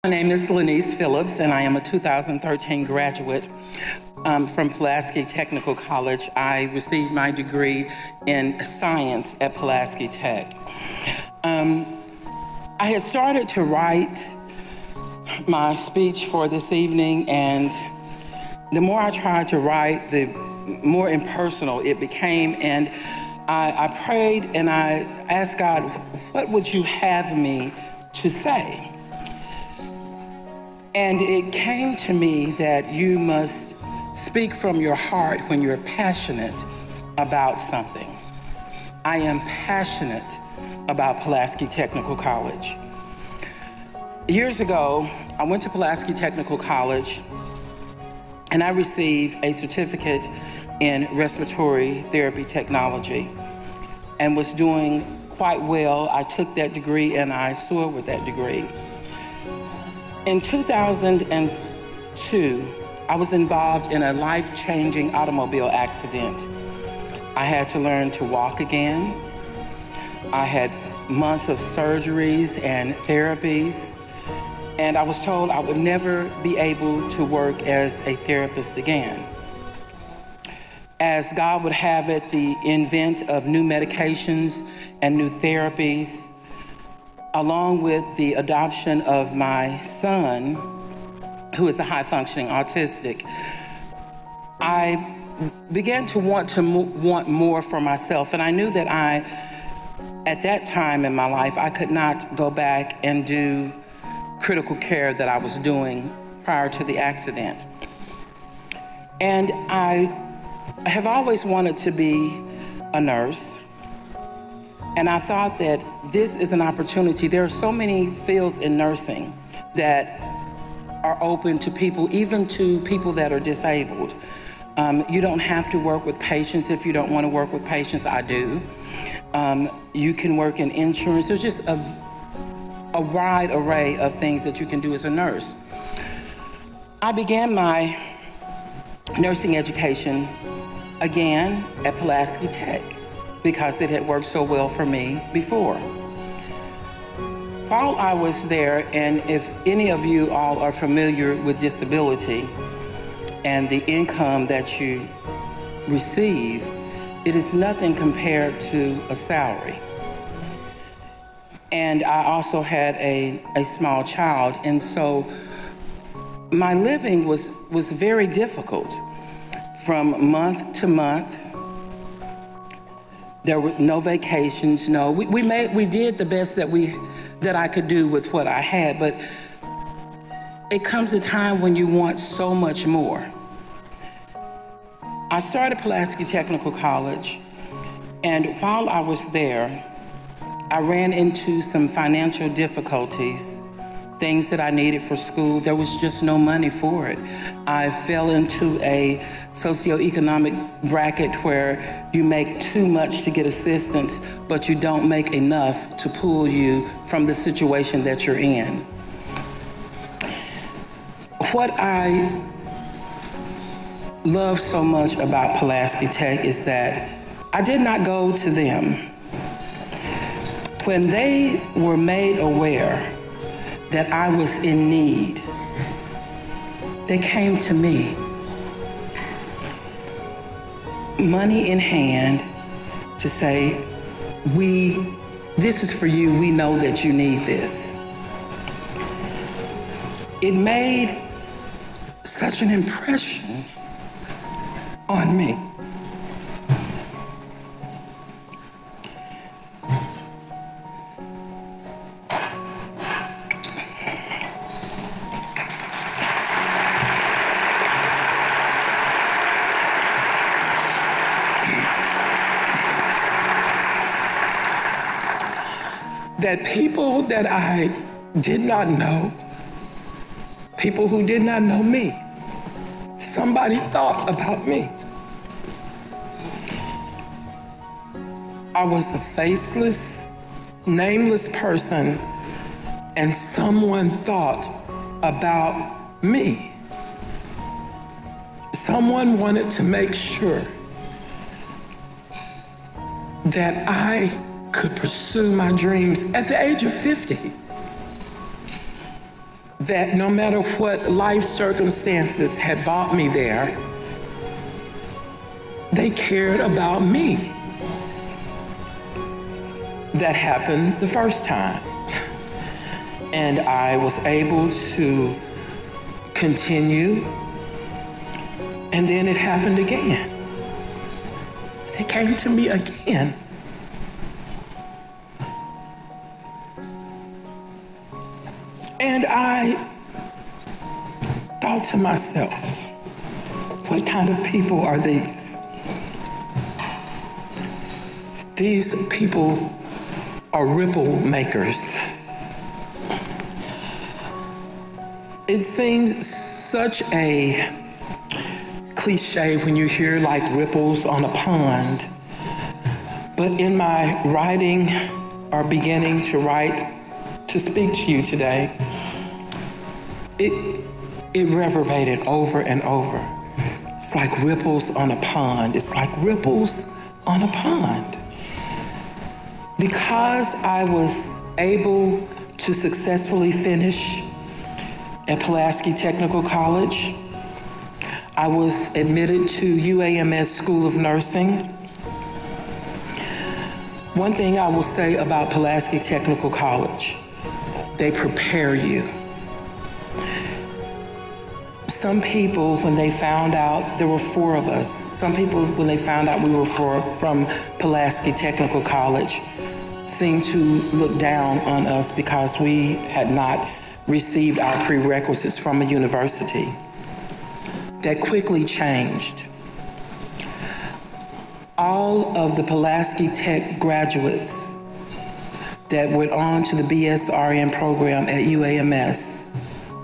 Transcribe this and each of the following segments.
My name is Linise Phillips, and I am a 2013 graduate from Pulaski Technical College. I received my degree in science at Pulaski Tech. I had started to write my speech for this evening, and the more I tried to write, the more impersonal it became, and I prayed and I asked God, what would you have me to say? And it came to me that you must speak from your heart when you're passionate about something. I am passionate about Pulaski Technical College. Years ago, I went to Pulaski Technical College and I received a certificate in respiratory therapy technology and was doing quite well. I took that degree and I soared with that degree. In 2002, I was involved in a life-changing automobile accident. I had to learn to walk again. I had months of surgeries and therapies, and I was told I would never be able to work as a therapist again. As God would have it, the invent of new medications and new therapies, along with the adoption of my son, who is a high-functioning autistic, I began to want more for myself. And I knew that at that time in my life, I could not go back and do critical care that I was doing prior to the accident. And I have always wanted to be a nurse. And I thought that this is an opportunity. There are so many fields in nursing that are open to people, even to people that are disabled. You don't have to work with patients if you don't want to work with patients. I do. You can work in insurance. There's just a wide array of things that you can do as a nurse. I began my nursing education again at Pulaski Tech, because it had worked so well for me before. While I was there, and if any of you all are familiar with disability and the income that you receive, it is nothing compared to a salary. And I also had a small child, and so my living was very difficult from month to month. There were no vacations, no. We did the best that I could do with what I had, but it comes a time when you want so much more. I started Pulaski Technical College, and while I was there, I ran into some financial difficulties, things that I needed for school. There was just no money for it. I fell into a socioeconomic bracket where you make too much to get assistance, but you don't make enough to pull you from the situation that you're in. What I love so much about Pulaski Tech is that I did not go to them. When they were made aware that I was in need, they came to me, money in hand, to say, this is for you, we know that you need this. It made such an impression on me. That people that I did not know, people who did not know me, somebody thought about me. I was a faceless, nameless person, and someone thought about me. Someone wanted to make sure that I could pursue my dreams at the age of 50. that no matter what life circumstances had brought me there, they cared about me. That happened the first time. And I was able to continue, and then it happened again. They came to me again. And I thought to myself, what kind of people are these? These people are ripple makers. It seems such a cliche when you hear like ripples on a pond, but in my writing or beginning to write to speak to you today, it reverberated over and over. It's like ripples on a pond. It's like ripples on a pond. Because I was able to successfully finish at Pulaski Technical College, I was admitted to UAMS School of Nursing. One thing I will say about Pulaski Technical College, they prepare you. Some people, when they found out, there were 4 of us, some people, when they found out we were from Pulaski Technical College, seemed to look down on us because we had not received our prerequisites from a university. That quickly changed. All of the Pulaski Tech graduates that went on to the BSRN program at UAMS,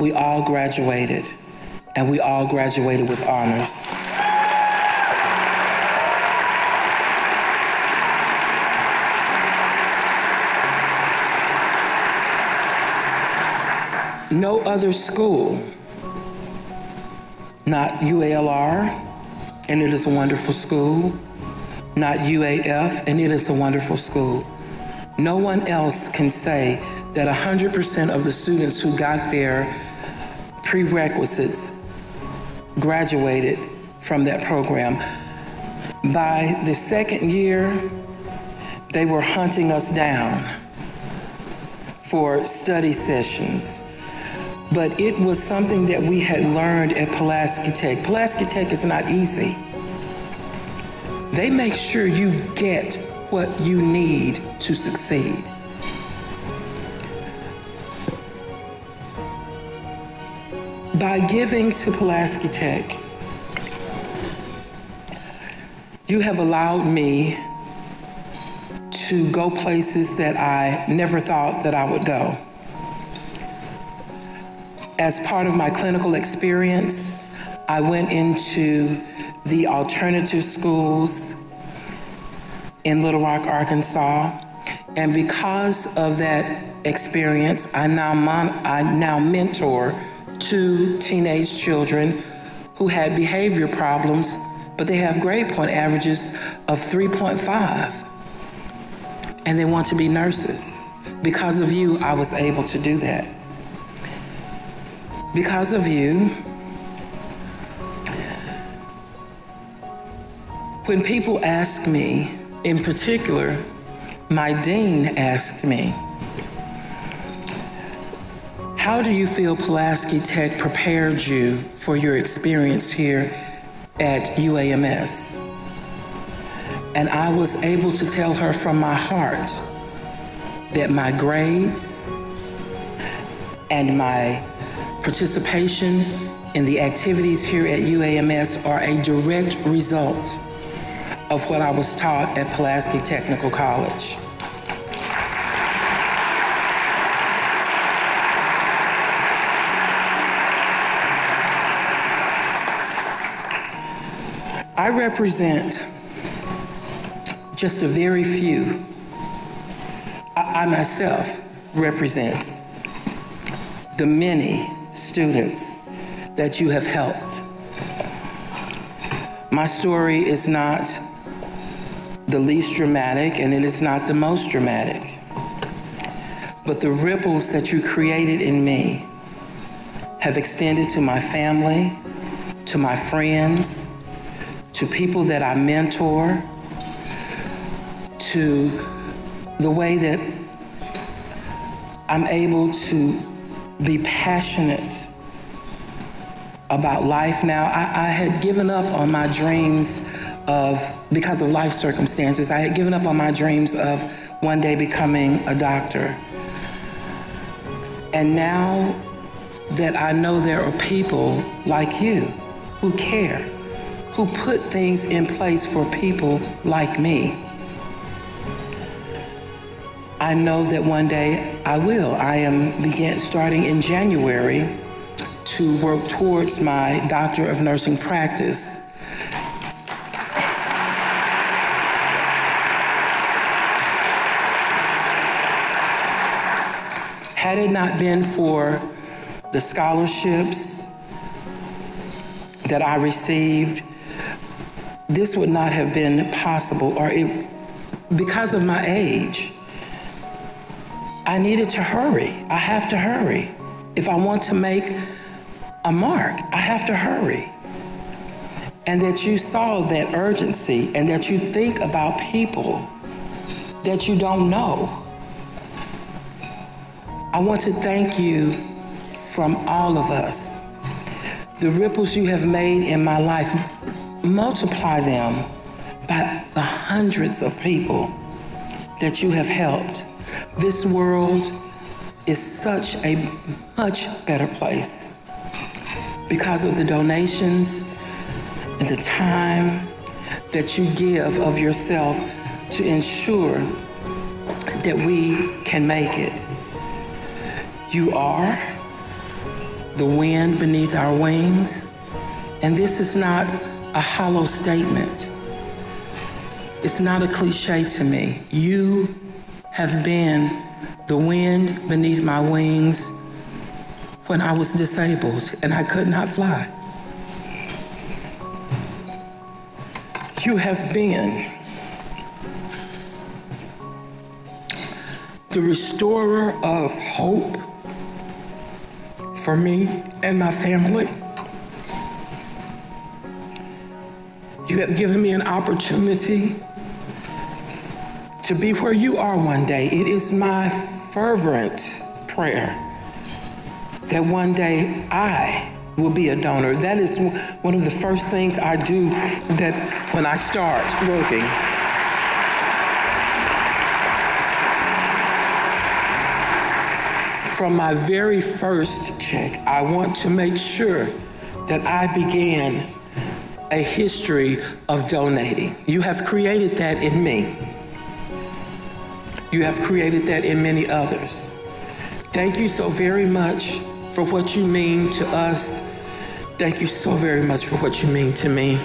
we all graduated, and we all graduated with honors. No other school, not UALR, and it is a wonderful school, not UAF, and it is a wonderful school. No one else can say that 100% of the students who got their prerequisites graduated from that program. By the second year, they were hunting us down for study sessions. But it was something that we had learned at Pulaski Tech. Pulaski Tech is not easy. They make sure you get what you need to succeed. By giving to Pulaski Tech, you have allowed me to go places that I never thought that I would go. As part of my clinical experience, I went into the alternative schools in Little Rock, Arkansas, and because of that experience, I now mentor 2 teenage children who had behavior problems, but they have grade point averages of 3.5, and they want to be nurses. Because of you, I was able to do that. Because of you, when people ask me, in particular, my dean asked me, how do you feel Pulaski Tech prepared you for your experience here at UAMS? And I was able to tell her from my heart that my grades and my participation in the activities here at UAMS are a direct result of what I was taught at Pulaski Technical College. I represent just a very few. I myself represent the many students that you have helped. My story is not the least dramatic, and it is not the most dramatic, but the ripples that you created in me have extended to my family, to my friends, to people that I mentor, to the way that I'm able to be passionate about life now. I had given up on my dreams because of life circumstances, I had given up on my dreams of one day becoming a doctor. And now that I know there are people like you who care, who put things in place for people like me, I know that one day I will. I am starting in January to work towards my Doctor of Nursing practice. Had it not been for the scholarships that I received, this would not have been possible, because of my age. I needed to hurry. I have to hurry. If I want to make a mark, I have to hurry. And that you saw that urgency and that you think about people that you don't know. I want to thank you from all of us. The ripples you have made in my life, multiply them by the hundreds of people that you have helped. This world is such a much better place because of the donations and the time that you give of yourself to ensure that we can make it. You are the wind beneath our wings, and this is not a hollow statement. It's not a cliche to me. You have been the wind beneath my wings when I was disabled and I could not fly. You have been the restorer of hope for me and my family. You have given me an opportunity to be where you are one day. It is my fervent prayer that one day I will be a donor. That is one of the first things I do that when I start working. From my very first check, I want to make sure that I began a history of donating. You have created that in me. You have created that in many others. Thank you so very much for what you mean to us. Thank you so very much for what you mean to me.